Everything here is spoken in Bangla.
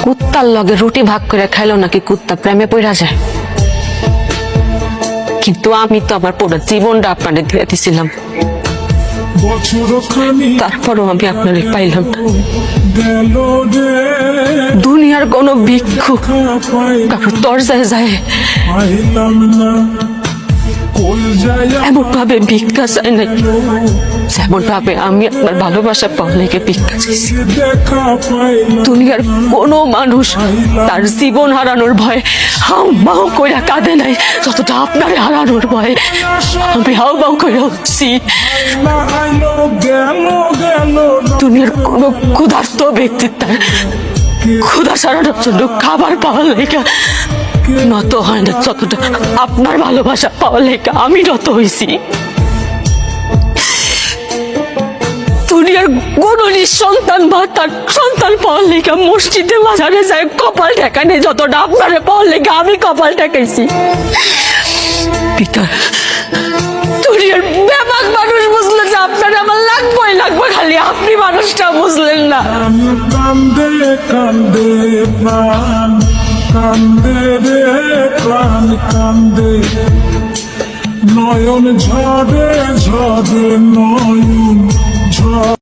কুত্তার লগে রুটি ভাগ করে খাইলো নাকি কুত্তা প্রেমে পড়া যায়। কিন্তু আমি তো আমার পুরো জীবনটা আপনাদের দিয়ে দিছিলাম, তারপরও আমি আপনার পাইলাম না। দুনিয়ার কোন ভিক্ষুক কারোর দরজায় যায় এমন ভাবে ভিক্ষা চাই নাই, যেমন ভাবে আমি আপনার ভালোবাসা পাওয়া লেগে ভিক্ষা চাইছি। দুনিয়ার কোনো মানুষ তার জীবন হারানোর ভয় হাউ মাউ কইরা কাঁদে নাই যতটা আপনার হারানোর ভয় আমি হাউ মাউ করে উঠছি। দুনিয়ার কোনো ক্ষুধার্ত ব্যক্তি তার ক্ষুধা সারানোর জন্য খাবার পাওয়ার লেগে নত হয় না যতটা আপনার ভালোবাসা পাওয়ার লেগে আমি নত হয়েছি। দুনিয়ার কোন নিঃসন্তান বা তার সন্তান পাওয়ার লেগে মসজিদে মাজারে যায় কপাল ঠেকানে যতটা আপনারে পাওয়ার লেগে আমি কপাল ঠেকাইছি। পিতা দুনিয়ার ব্যাপক মানুষ বুঝলে যে আপনার আমার লাগবে খালি আপনি মানুষটা বুঝলেন না। কান্দে কান্দে প্রাণ কান্দে রে প্রাণ কান্দে, নয়ন ঝরে ঝরে নয়ন ঝরে।